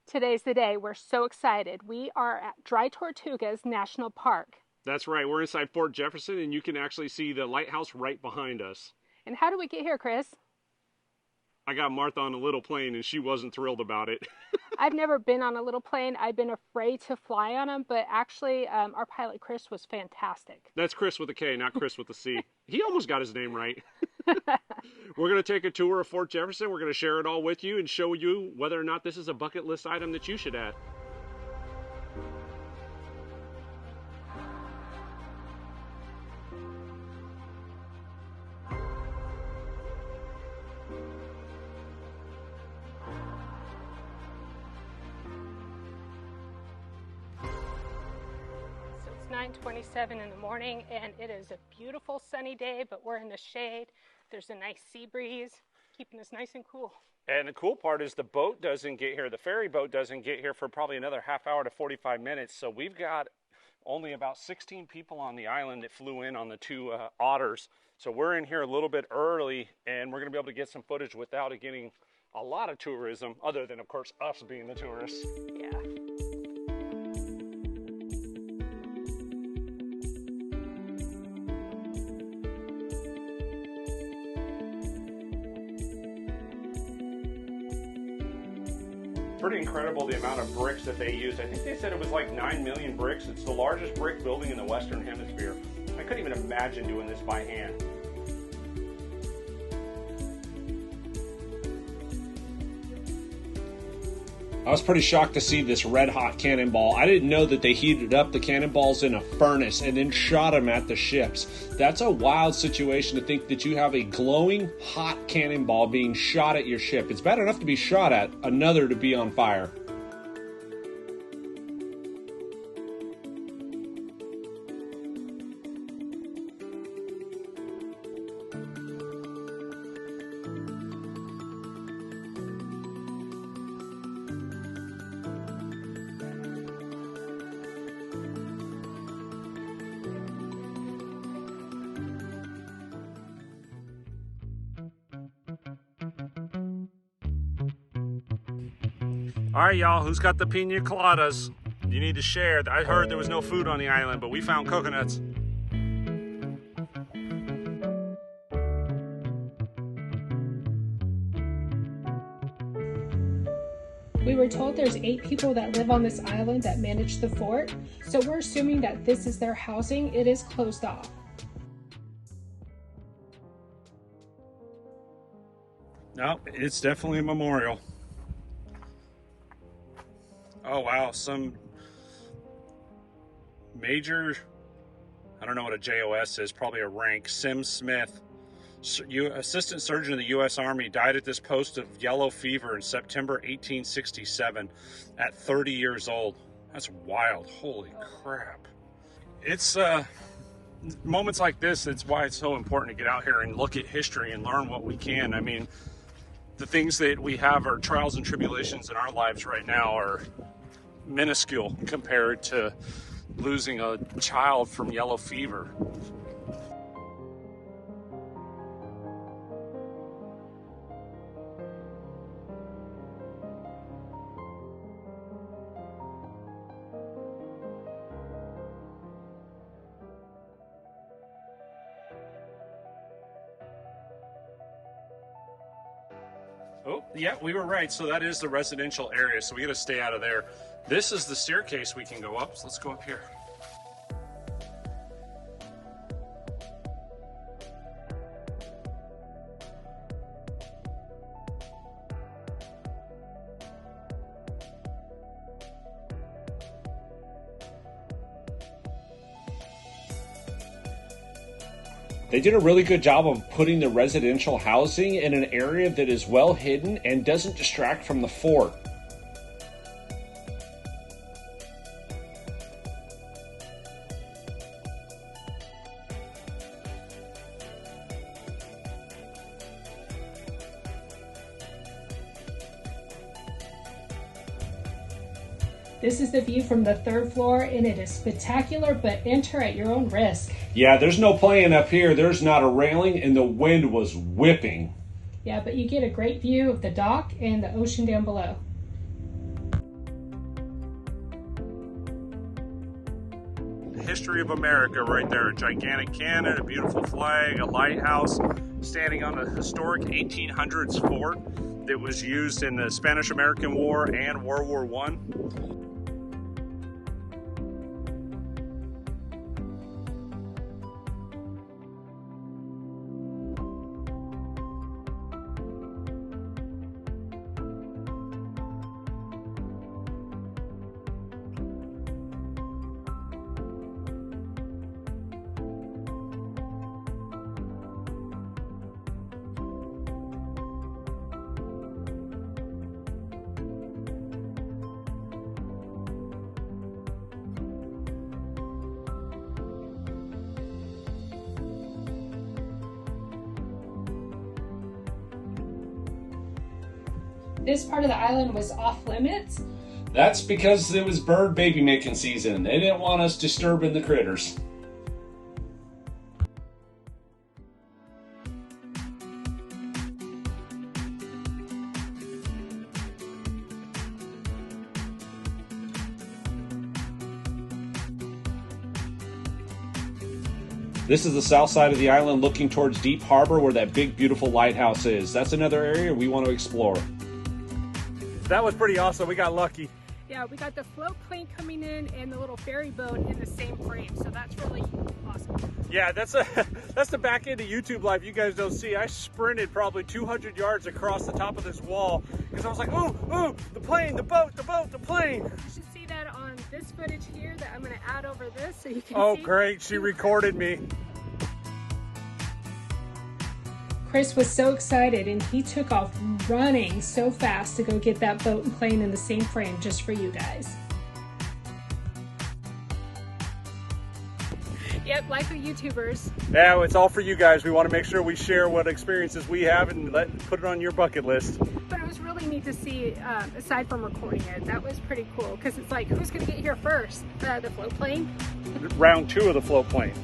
Today's the day. We're so excited. We are at Dry Tortugas National Park. That's right. We're inside Fort Jefferson, and you can actually see the lighthouse right behind us. And how do we get here, Chris? I got Martha on a little plane, and she wasn't thrilled about it. I've never been on a little plane. I've been afraid to fly on them, but actually our pilot, Chris, was fantastic. That's Chris with a K, not Chris with a C. He almost got his name right. We're going to take a tour of Fort Jefferson. We're going to share it all with you and show you whether or not this is a bucket list item that you should add. So it's 9:27 in the morning, and it is a beautiful sunny day, but we're in the shade. There's a nice sea breeze, keeping us nice and cool. And the cool part is the boat doesn't get here. The ferry boat doesn't get here for probably another half hour to 45 minutes. So we've got only about 16 people on the island that flew in on the two otters. So we're in here a little bit early, and we're going to be able to get some footage without it getting a lot of tourism, other than, of course, us being the tourists. Yeah. Pretty incredible the amount of bricks that they used. I think they said it was like 9 million bricks. It's the largest brick building in the Western Hemisphere. I couldn't even imagine doing this by hand. I was pretty shocked to see this red hot cannonball. I didn't know that they heated up the cannonballs in a furnace and then shot them at the ships. That's a wild situation to think that you have a glowing hot cannonball being shot at your ship. It's bad enough to be shot at, another to be on fire. All right, y'all, who's got the pina coladas? You need to share. I heard there was no food on the island, but we found coconuts. We were told there's 8 people that live on this island that manage the fort, so we're assuming that this is their housing. It is closed off. No, it's definitely a memorial. Oh wow, some major, I don't know what a JOS is, probably a rank, Sim Smith, assistant surgeon of the U.S. Army, died at this post of yellow fever in September 1867 at 30 years old. That's wild, holy crap. It's moments like this, it's why it's so important to get out here and look at history and learn what we can. I mean, the things that we have are trials and tribulations in our lives right now are minuscule compared to losing a child from yellow fever. Oh, yeah, we were right. So that is the residential area. So we got to stay out of there. This is the staircase we can go up. So let's go up here. They did a really good job of putting the residential housing in an area that is well hidden and doesn't distract from the fort. This is the view from the 3rd floor, and it is spectacular, but enter at your own risk. Yeah, there's no playing up here. There's not a railing, and the wind was whipping. Yeah, but you get a great view of the dock and the ocean down below. history of America right there. A gigantic cannon, a beautiful flag, a lighthouse, standing on a historic 1800s fort that was used in the Spanish-American War and World War I. This part of the island was off limits. That's because it was bird baby making season. They didn't want us disturbing the critters. This is the south side of the island looking towards Deep Harbor where that big beautiful lighthouse is. That's another area we want to explore. That was pretty awesome. We got lucky. Yeah, we got the float plane coming in and the little ferry boat in the same frame, so that's really awesome. Yeah, that's the back end of YouTube live you guys don't see. I sprinted probably 200 yards across the top of this wall because I was like, ooh, the plane, the boat, the plane. You should see that on this footage here that I'm going to add over this so you can see. Oh, great. She recorded me. Chris was so excited and he took off running so fast to go get that boat and plane in the same frame just for you guys. Yep, life of YouTubers. Yeah, it's all for you guys. We want to make sure we share what experiences we have and put it on your bucket list. But it was really neat to see, aside from recording it, that was pretty cool because it's like, who's going to get here first? The float plane? Round 2 of the float plane.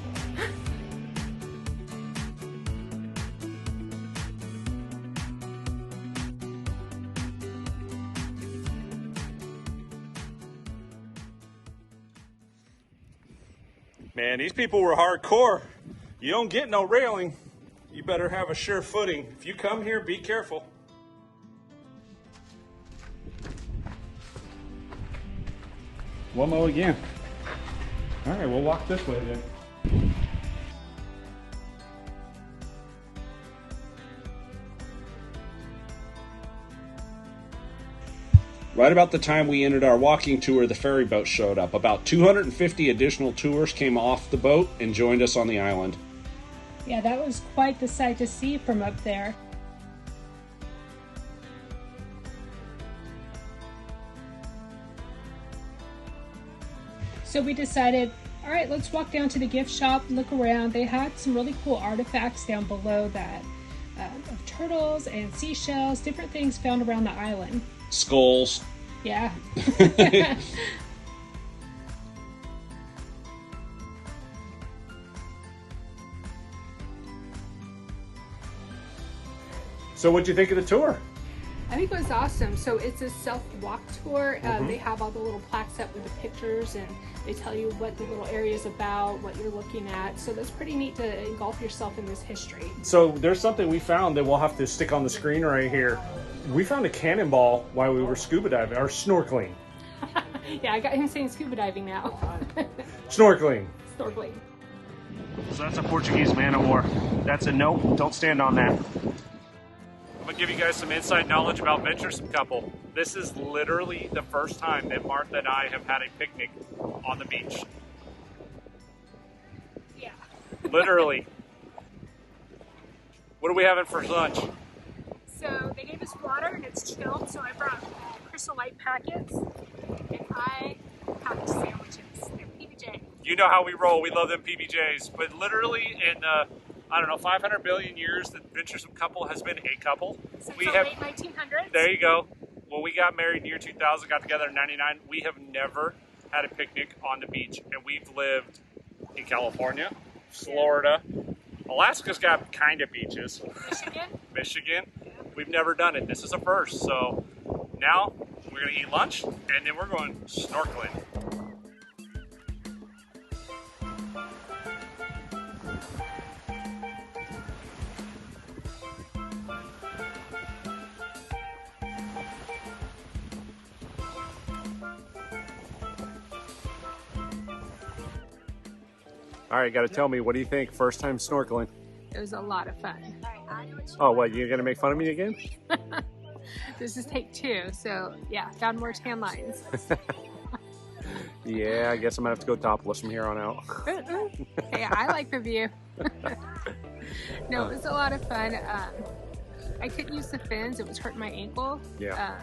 Man, these people were hardcore. You don't get no railing. You better have a sure footing. If you come here, be careful. One more again. All right, we'll walk this way then. Right about the time we ended our walking tour, the ferry boat showed up. About 250 additional tours came off the boat and joined us on the island. Yeah, that was quite the sight to see from up there. So we decided, all right, let's walk down to the gift shop, look around. They had some really cool artifacts down below that of turtles and seashells, different things found around the island. Skulls. Yeah. So what'd you think of the tour? I think it was awesome. So it's a self-walk tour. They have all the little plaques up with the pictures and they tell you what the little area is about, what you're looking at. So that's pretty neat to engulf yourself in this history. So there's something we found that we'll have to stick on the screen right here. We found a cannonball while we were scuba diving, or snorkeling. Yeah, I got him saying scuba diving now. Snorkeling. Snorkeling. So that's a Portuguese man of war. That's a nope, don't stand on that. I'm gonna give you guys some inside knowledge about Venturesome couple. This is literally the first time that Martha and I have had a picnic on the beach. Yeah. Literally. What are we having for lunch? So they gave us water and it's chilled, so I brought Crystal Light packets and I have sandwiches and PBJ. You know how we roll, we love them PBJs, but literally in I don't know, 500 billion years, the Venturesome couple has been a couple. Since the late 1900s? There you go. When we got married in the year 2000, got together in 99, we have never had a picnic on the beach. And we've lived in California, Florida. Alaska's got kind of beaches. Michigan. Yeah. We've never done it. This is a first. So now we're going to eat lunch and then we're going snorkeling. All right, got to tell me, what do you think? First time snorkeling? It was a lot of fun. Oh, what, you gonna make fun of me again? This is take 2, so yeah, found more tan lines. Yeah, I guess I'm gonna have to go topless from here on out. Hey, I like the view. No, it was a lot of fun. I couldn't use the fins, it was hurting my ankle. Yeah.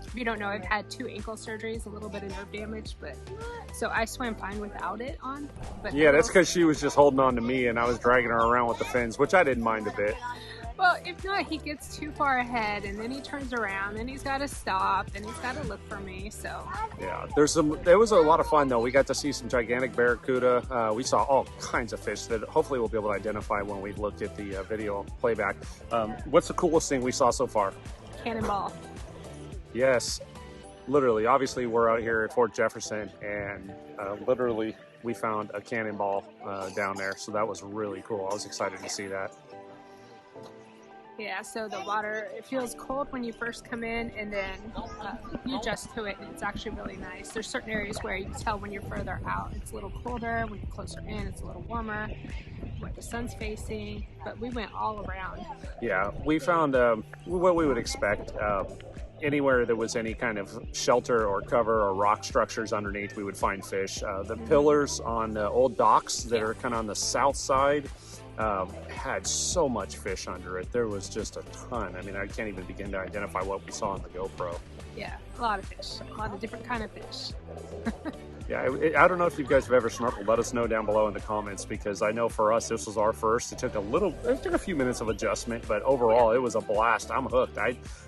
If you don't know, I've had 2 ankle surgeries, a little bit of nerve damage, but so I swam fine without it on. But Yeah, that's because she was just holding on to me and I was dragging her around with the fins, which I didn't mind a bit. Well, if not, he gets too far ahead and then he turns around and he's got to stop and he's got to look for me, so. Yeah, there was a lot of fun though. We got to see some gigantic barracuda. We saw all kinds of fish that hopefully we'll be able to identify when we look at the video playback. What's the coolest thing we saw so far? Cannonball. Yes, literally. Obviously, we're out here at Fort Jefferson and literally we found a cannonball down there. So that was really cool. I was excited to see that. Yeah, so the water, it feels cold when you first come in and then you adjust to it and it's actually really nice. There's certain areas where you can tell when you're further out, it's a little colder. When you're closer in, it's a little warmer, where the sun's facing, but we went all around. Yeah, we found what we would expect. Anywhere there was any kind of shelter or cover or rock structures underneath, we would find fish. The pillars on the old docks that are kind of on the south side had so much fish under it. There was just a ton. I mean, I can't even begin to identify what we saw on the GoPro. Yeah, a lot of fish, a lot of different kind of fish. Yeah, I don't know if you guys have ever snorkeled. Let us know down below in the comments, because I know for us, this was our first. It took a few minutes of adjustment, but overall, it was a blast. I'm hooked.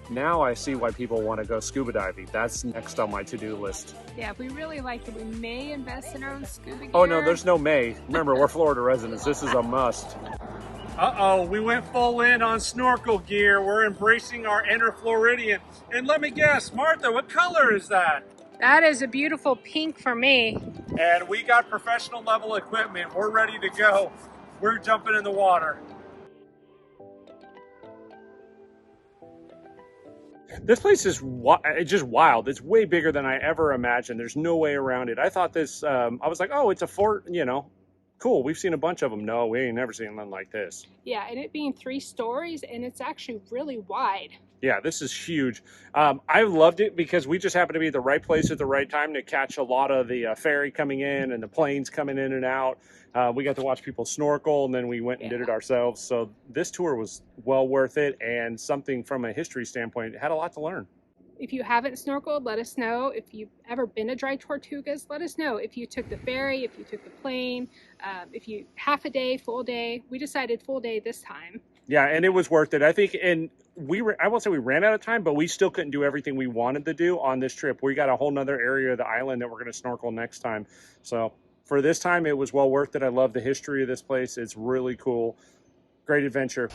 Now I see why people want to go scuba diving. That's next on my to-do list. Yeah, if we really liked it, we may invest in our own scuba gear. Oh no, there's no may. Remember, we're Florida residents. This is a must. Uh-oh, we went full in on snorkel gear. We're embracing our inner Floridian. And let me guess, Martha, what color is that? That is a beautiful pink for me. And we got professional level equipment. We're ready to go. We're jumping in the water. This place is just wild. It's way bigger than I ever imagined. There's no way around it. I thought this, I was like, oh, it's a fort, you know, cool. We've seen a bunch of them. No, we ain't never seen one like this. Yeah, and it being 3 stories, and it's actually really wide. Yeah, this is huge. I loved it because we just happened to be at the right place at the right time to catch a lot of the ferry coming in and the planes coming in and out. We got to watch people snorkel, and then we went and did it ourselves. So this tour was well worth it, and something from a history standpoint, it had a lot to learn. If you haven't snorkeled, let us know. If you've ever been to Dry Tortugas, let us know. If you took the ferry, if you took the plane, if you half a day, full day. We decided full day this time. Yeah, and it was worth it. I think, and I won't say we ran out of time, but we still couldn't do everything we wanted to do on this trip. We got a whole nother area of the island that we're going to snorkel next time. So for this time, it was well worth it. I love the history of this place. It's really cool. Great adventure.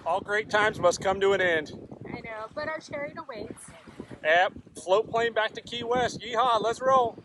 All great times must come to an end. I know, but our chariot awaits. Yep, float plane back to Key West. Yeehaw, let's roll.